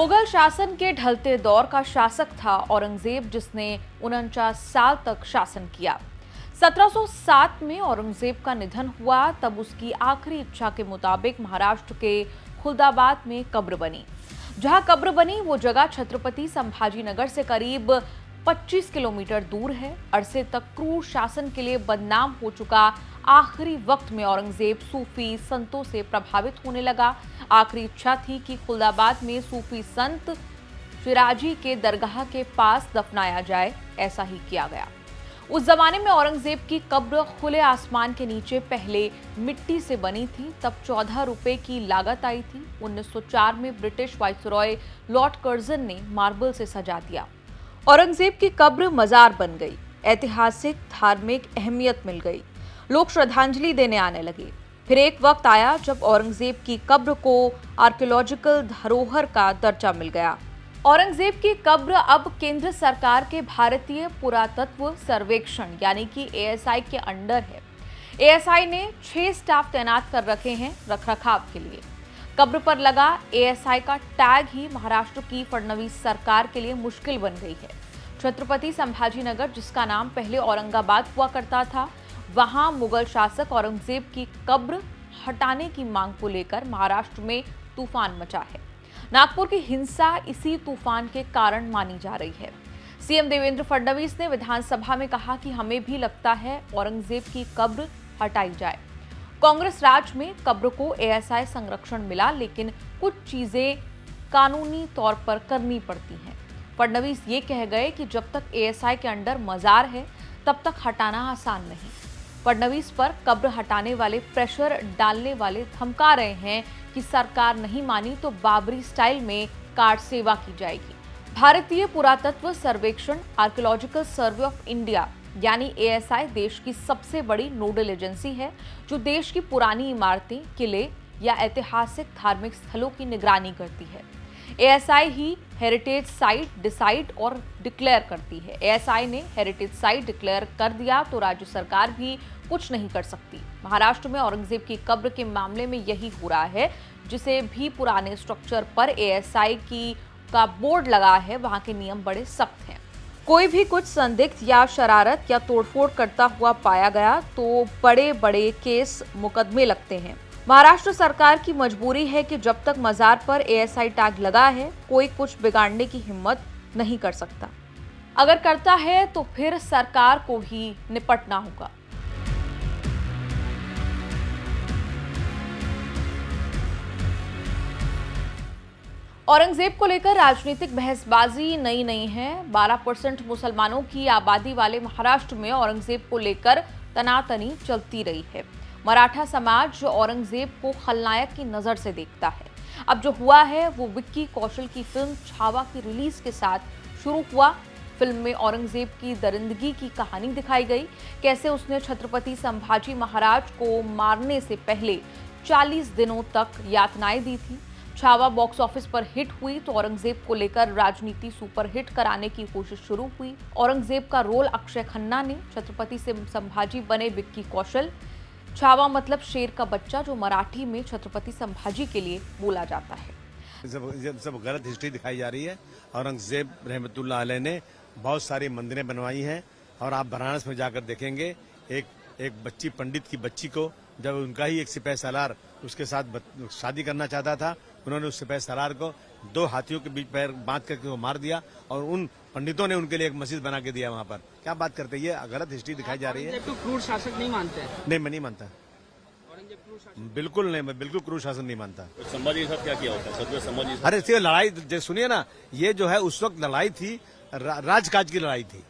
मुगल शासन के ढलते दौर का शासक था औरंगजेब, जिसने 49 साल तक शासन किया। 1707 में औरंगजेब का निधन हुआ। तब उसकी आखिरी इच्छा के मुताबिक महाराष्ट्र के खुलदाबाद में कब्र बनी। जहां कब्र बनी वो जगह छत्रपति संभाजीनगर से करीब 25 किलोमीटर दूर है। अरसे तक क्रूर शासन के लिए बदनाम हो चुका आखिरी वक्त में औरंगजेब सूफी संतों से प्रभावित होने लगा। आखिरी इच्छा थी कि खुलदाबाद में सूफी संत शिराजी के दरगाह के पास दफनाया जाए। ऐसा ही किया गया। उस जमाने में औरंगजेब की कब्र खुले आसमान के नीचे पहले मिट्टी से बनी थी। तब 14 रुपए की लागत आई थी। 1904 में ब्रिटिश वाइसरॉय लॉर्ड कर्जन ने मार्बल से सजा दिया। औरंगजेब की कब्र मजार बन गई। ऐतिहासिक धार्मिक अहमियत मिल गई। लोग श्रद्धांजलि देने आने लगे। फिर एक वक्त आया जब औरंगजेब की कब्र को आर्कियोलॉजिकल धरोहर का दर्जा मिल गया। औरंगजेब की कब्र अब केंद्र सरकार के भारतीय पुरातत्व सर्वेक्षण यानी कि एएसआई के अंडर है। एएसआई ने 6 स्टाफ तैनात कर रखे हैं रखरखाव के लिए। कब्र पर लगा एएसआई का टैग ही महाराष्ट्र की फडणवीस सरकार के लिए मुश्किल बन गई है। छत्रपति संभाजीनगर, जिसका नाम पहले औरंगाबाद हुआ करता था, वहां मुगल शासक औरंगजेब की कब्र हटाने की मांग को लेकर महाराष्ट्र में तूफान मचा है। नागपुर की हिंसा इसी तूफान के कारण मानी जा रही है। सीएम देवेंद्र फडणवीस ने विधानसभा में कहा कि हमें भी लगता है औरंगजेब की कब्र हटाई जाए। कांग्रेस राज में कब्र को एएसआई संरक्षण मिला, लेकिन कुछ चीजें कानूनी तौर पर करनी पड़ती हैं। फडणवीस ये कह गए कि जब तक एएसआई के अंडर मजार है तब तक हटाना आसान नहीं। फडणवीस पर कब्र हटाने वाले प्रेशर डालने वाले धमका रहे हैं कि सरकार नहीं मानी तो बाबरी स्टाइल में कार्ड सेवा की जाएगी। भारतीय पुरातत्व सर्वेक्षण आर्कियोलॉजिकल सर्वे ऑफ इंडिया यानी एएसआई देश की सबसे बड़ी नोडल एजेंसी है, जो देश की पुरानी इमारतें, किले या ऐतिहासिक धार्मिक स्थलों की निगरानी करती है। एएसआई ही हेरिटेज साइट डिसाइड और डिक्लेयर करती है। एएसआई ने हेरिटेज साइट डिक्लेयर कर दिया तो राज्य सरकार भी कुछ नहीं कर सकती। महाराष्ट्र में औरंगजेब की कब्र के मामले में यही हो रहा है। जिसे भी पुराने स्ट्रक्चर पर एएसआई का बोर्ड लगा है, वहां के नियम बड़े सख्त हैं। कोई भी कुछ संदिग्ध या शरारत या तोड़फोड़ करता हुआ पाया गया तो बड़े बड़े केस मुकदमे लगते हैं। महाराष्ट्र सरकार की मजबूरी है कि जब तक मजार पर एएसआई टैग लगा है, कोई कुछ बिगाड़ने की हिम्मत नहीं कर सकता। अगर करता है तो फिर सरकार को ही निपटना होगा। औरंगजेब को लेकर राजनीतिक बहसबाजी नई नहीं है। 12% मुसलमानों की आबादी वाले महाराष्ट्र में औरंगजेब को लेकर तनातनी चलती रही है। मराठा समाज औरंगजेब को खलनायक की नजर से देखता है। अब जो हुआ है वो विक्की कौशल की फिल्म छावा की रिलीज के साथ शुरू हुआ। फिल्म में औरंगजेब की दरिंदगी की कहानी दिखाई गई, कैसे उसने छत्रपति संभाजी महाराज को मारने से पहले 40 दिनों तक यातनाएं दी थी। छावा बॉक्स ऑफिस पर हिट हुई तो औरंगजेब को लेकर राजनीति सुपर हिट कराने की कोशिश शुरू हुई। औरंगजेब का रोल अक्षय खन्ना ने, छत्रपति से संभाजी बने विक्की कौशल। छावा मतलब शेर का बच्चा, जो मराठी में छत्रपति संभाजी के लिए बोला जाता है। सब गलत हिस्ट्री दिखाई जा रही है। औरंगजेब रहमतुल्लाह अलैह ने बहुत सारी मंदिरें बनवाई हैं और आप बनारस में जाकर देखेंगे एक बच्ची, पंडित की बच्ची को, जब उनका ही एक सिपाही सालार उसके साथ शादी करना चाहता था, उन्होंने उस सिपाही सालार को 2 हाथियों के बीच पैर बांध करके वो मार दिया और उन पंडितों ने उनके लिए एक मस्जिद बना के दिया वहाँ पर। क्या बात करते हैं, ये गलत हिस्ट्री दिखाई जा रही है। तो क्रूर शासक नहीं मानते हैं? नहीं, मैं नहीं मानता, बिल्कुल नहीं, मैं बिल्कुल क्रूर शासन नहीं मानता। संभाजी के साथ क्या किया होता है? संभाजी, अरे सिर्फ लड़ाई सुनिए ना, ये जो है उस वक्त लड़ाई थी, राजकाज की लड़ाई थी,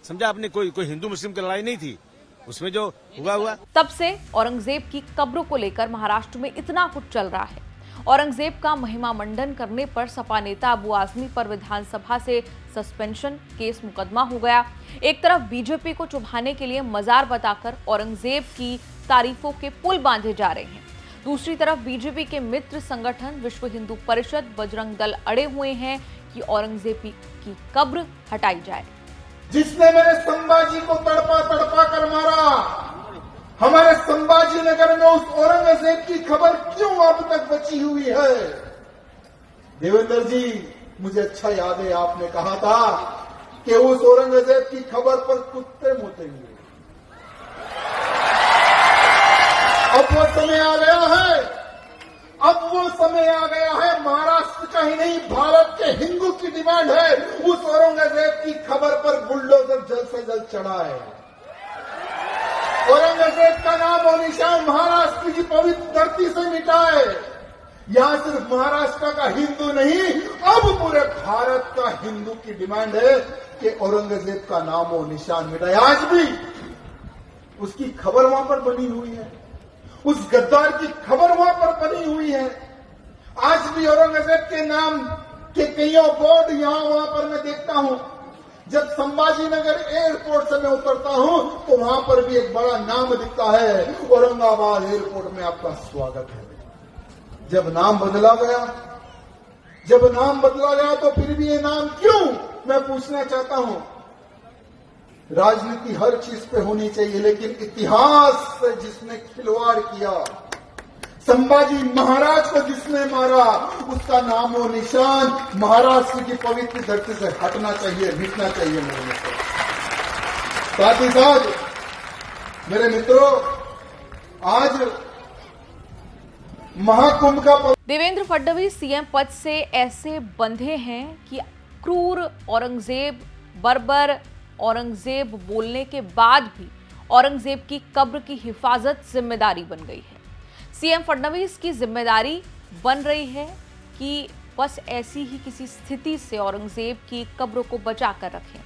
समझा आपने। कोई हिंदू मुस्लिम की लड़ाई नहीं थी, उसमें जो हुआ। तब से औरंगजेब की कब्र को लेकर महाराष्ट्र में इतना कुछ चल रहा है। औरंगजेब का महिमा मंडन करने पर सपा नेता अबू आजमी पर विधानसभा से सस्पेंशन केस मुकदमा हो गया। एक तरफ बीजेपी को चुभाने के लिए मजार बताकर औरंगजेब की तारीफों के पुल बांधे जा रहे हैं। दूसरी तरफ बीजेपी के मित्र संगठन विश्व हिंदू परिषद, बजरंग दल अड़े हुए हैं कि औरंगजेब की कब्र हटाई जाए। जिसने मेरे संभाजी को तड़पा कर मारा, हमारे संभाजीनगर में उस औरंगजेब की खबर क्यों अब तक बची हुई है? देवेंद्र जी, मुझे अच्छा याद है आपने कहा था कि उस औरंगजेब की खबर पर कुत्ते मुतेंगे। अब वो समय आ गया है, अब वो समय आ गया है। महाराष्ट्र का ही नहीं, भारत के हिंदू की डिमांड है उस औरंगजेब की खबर पर बुलडोजर जल्द से जल्द चढ़ाए। औरंगजेब का नाम और निशान महाराष्ट्र की पवित्र धरती से मिटाए। यहां सिर्फ महाराष्ट्र का हिंदू नहीं, अब पूरे भारत का हिंदू की डिमांड है कि औरंगजेब का नाम और निशान मिटाए। आज भी उसकी खबर वहां पर बनी हुई है, उस गद्दार की खबर वहां पर बनी हुई है। आज भी औरंगजेब के नाम के कईयों बोर्ड यहां वहां पर मैं देखता हूं। जब संभाजी नगर एयरपोर्ट से मैं उतरता हूं तो वहां पर भी एक बड़ा नाम दिखता है, औरंगाबाद एयरपोर्ट में आपका स्वागत है। जब नाम बदला गया तो फिर भी ये नाम क्यों, मैं पूछना चाहता हूं। राजनीति हर चीज पे होनी चाहिए, लेकिन इतिहास से जिसने खिलवाड़ किया, संभाजी महाराज को जिसने मारा, उसका नामो निशान महाराष्ट्र की पवित्र धरती से हटना चाहिए, मिटना चाहिए मेरे मित्रों। साथ ही साथ मेरे मित्रों, आज महाकुंभ का देवेंद्र फडणवीस सीएम पद से ऐसे बंधे हैं कि क्रूर औरंगजेब, बर्बर औरंगजेब बोलने के बाद भी औरंगजेब की कब्र की हिफाजत जिम्मेदारी बन गई है। सीएम फडणवीस की जिम्मेदारी बन रही है कि बस ऐसी ही किसी स्थिति से औरंगजेब की कब्र को बचा कर रखें।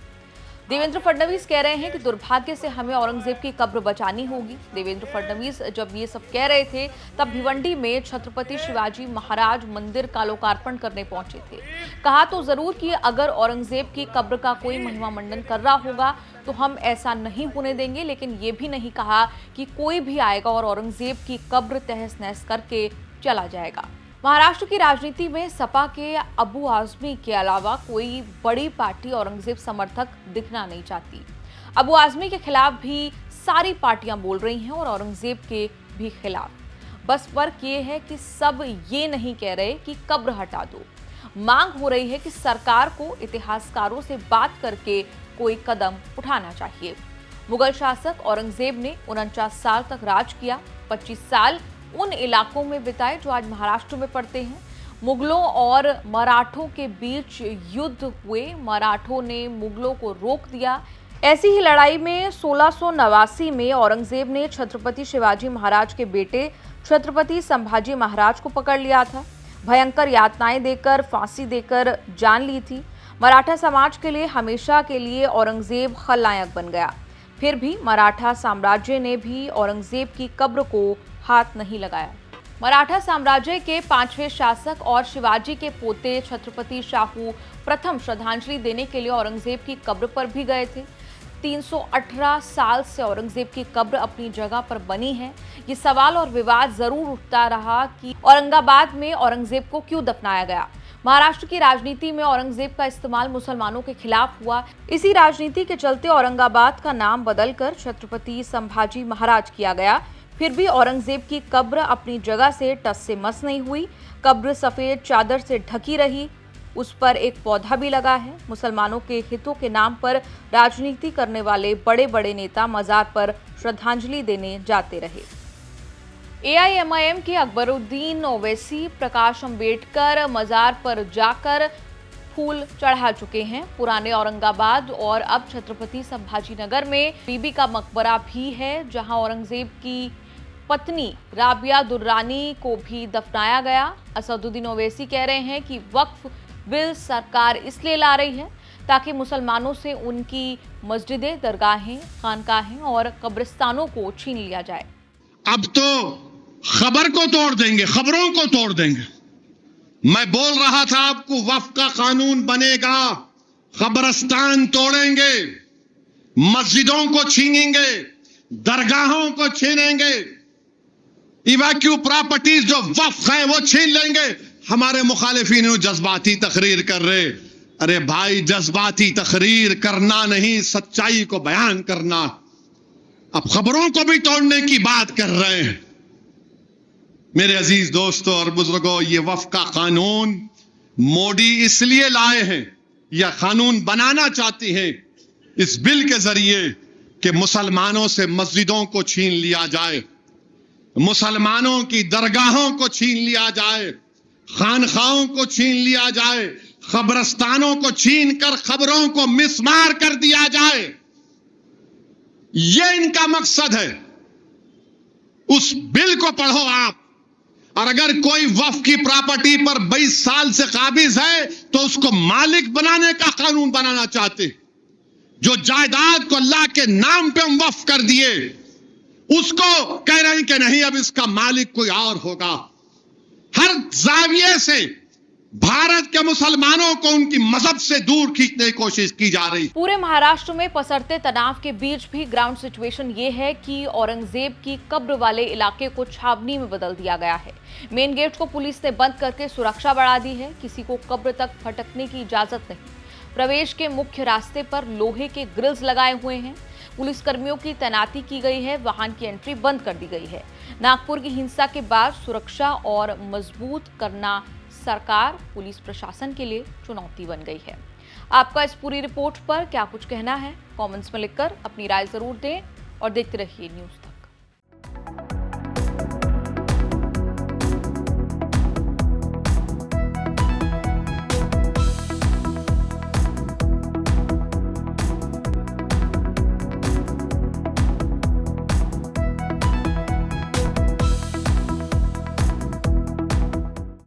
देवेंद्र फडणवीस कह रहे हैं कि दुर्भाग्य से हमें औरंगजेब की कब्र बचानी होगी। देवेंद्र फडणवीस जब ये सब कह रहे थे तब भिवंडी में छत्रपति शिवाजी महाराज मंदिर का लोकार्पण करने पहुंचे थे। कहा तो जरूर कि अगर औरंगजेब की कब्र का कोई महिमा मंडन कर रहा होगा तो हम ऐसा नहीं होने देंगे, लेकिन ये भी नहीं कहा कि कोई भी आएगा और औरंगजेब की कब्र तहस नहस करके चला जाएगा। महाराष्ट्र की राजनीति में सपा के अबू आजमी के अलावा कोई बड़ी पार्टी औरंगजेब समर्थक दिखना नहीं चाहती। अबू आजमी के खिलाफ भी सारी पार्टियां बोल रही हैं और औरंगजेब के भी खिलाफ। बस फर्क ये है कि सब ये नहीं कह रहे कि कब्र हटा दो। मांग हो रही है कि सरकार को इतिहासकारों से बात करके कोई कदम उठाना चाहिए। मुगल शासक औरंगजेब ने 49 साल तक राज किया। 25 साल उन इलाकों में बिताए जो आज महाराष्ट्र में पड़ते हैं। मुगलों और मराठों के बीच युद्ध हुए, मराठों ने मुगलों को रोक दिया। ऐसी ही लड़ाई में 1689 में औरंगजेब ने छत्रपति शिवाजी महाराज के बेटे छत्रपति संभाजी महाराज को पकड़ लिया था। भयंकर यातनाएं देकर, फांसी देकर जान ली थी। मराठा समाज के लिए हमेशा के लिए औरंगजेब खलनायक बन गया। फिर भी मराठा साम्राज्य ने भी औरंगजेब की कब्र को हाथ नहीं लगाया। मराठा साम्राज्य के 5वें शासक और शिवाजी के पोते छत्रपति शाहू प्रथम श्रद्धांजलि देने के लिए औरंगजेब की कब्र पर भी गए थे। 318 साल से औरंगजेब की कब्र अपनी जगह पर बनी है। ये सवाल और विवाद जरूर उठता रहा कि औरंगाबाद में औरंगजेब को क्यों दफनाया गया। महाराष्ट्र की राजनीति में औरंगजेब का इस्तेमाल मुसलमानों के खिलाफ हुआ। इसी राजनीति के चलते औरंगाबाद का नाम बदलकर छत्रपति संभाजी महाराज किया गया। फिर भी औरंगजेब की कब्र अपनी जगह से टस से मस नहीं हुई। कब्र सफेद चादर से ढकी रही, उस पर एक पौधा भी लगा है। मुसलमानों के हितों के नाम पर राजनीति करने वाले बड़े बड़े नेता मजार पर श्रद्धांजलि देने जाते रहे। एआईएमआईएम के अकबरुद्दीन ओवैसी प्रकाश अंबेडकर मजार पर जाकर फूल चढ़ा चुके हैं। पुराने औरंगाबाद और अब छत्रपति संभाजी नगर में बीबी का मकबरा भी है, जहां औरंगजेब की पत्नी राबिया दुर्रानी को भी दफनाया गया। असदुद्दीन ओवैसी कह रहे हैं कि वक्फ बिल सरकार इसलिए ला रही है ताकि मुसलमानों से उनकी मस्जिदें, दरगाहें, खानकाहें और कब्रिस्तानों को छीन लिया जाए। अब तो खबर को तोड़ देंगे, खबरों को तोड़ देंगे। मैं बोल रहा था आपको वक्फ का कानून बनेगा, कब्रिस्तान तोड़ेंगे, मस्जिदों को छीनेंगे, दरगाहों को छीनेंगे, इवैक्यू प्रॉपर्टीज जो वक्फ है वो छीन लेंगे। हमारे मुखालिफिन जज्बाती तकरीर कर रहे। अरे भाई, जज्बाती तकरीर करना नहीं, सच्चाई को बयान करना। अब खबरों को भी तोड़ने की बात कर रहे हैं। मेरे अजीज दोस्तों और बुजुर्गों, ये वक्फ का कानून मोदी इसलिए लाए हैं या कानून बनाना चाहती हैं इस बिल के जरिए कि मुसलमानों से मस्जिदों को छीन लिया जाए, मुसलमानों की दरगाहों को छीन लिया जाए, खानखाओं को छीन लिया जाए, कब्रस्तानों को छीन कर खबरों को मिसमार कर दिया जाए। यह इनका मकसद है। उस बिल को पढ़ो आप, और अगर कोई वक्फ की प्रॉपर्टी पर 22 साल से काबिज है तो उसको मालिक बनाने का कानून बनाना चाहते। जो जायदाद को अल्लाह के नाम पे हम वक्फ कर दिए उसको कह रहे हैं कि नहीं, अब इसका मालिक कोई और होगा। हर जाविये से भारत के मुसलमानों को उनकी मजहब से दूर खींचने की कोशिश की जा रही। पूरे महाराष्ट्र में पसरते तनाव के बीच भी ग्राउंड सिचुएशन ये है कि औरंगजेब की कब्र वाले इलाके को छावनी में बदल दिया गया है। मेन गेट को पुलिस ने बंद करके सुरक्षा बढ़ा दी है। किसी को कब्र तक फटकने की इजाजत नहीं। प्रवेश के मुख्य रास्ते पर लोहे के ग्रिल्स लगाए हुए हैं। पुलिस कर्मियों की तैनाती की गई है। वाहन की एंट्री बंद कर दी गई है। नागपुर की हिंसा के बाद सुरक्षा और मजबूत करना सरकार पुलिस प्रशासन के लिए चुनौती बन गई है। आपका इस पूरी रिपोर्ट पर क्या कुछ कहना है? कमेंट्स में लिखकर अपनी राय जरूर दें और देखते रहिए न्यूज़ तक।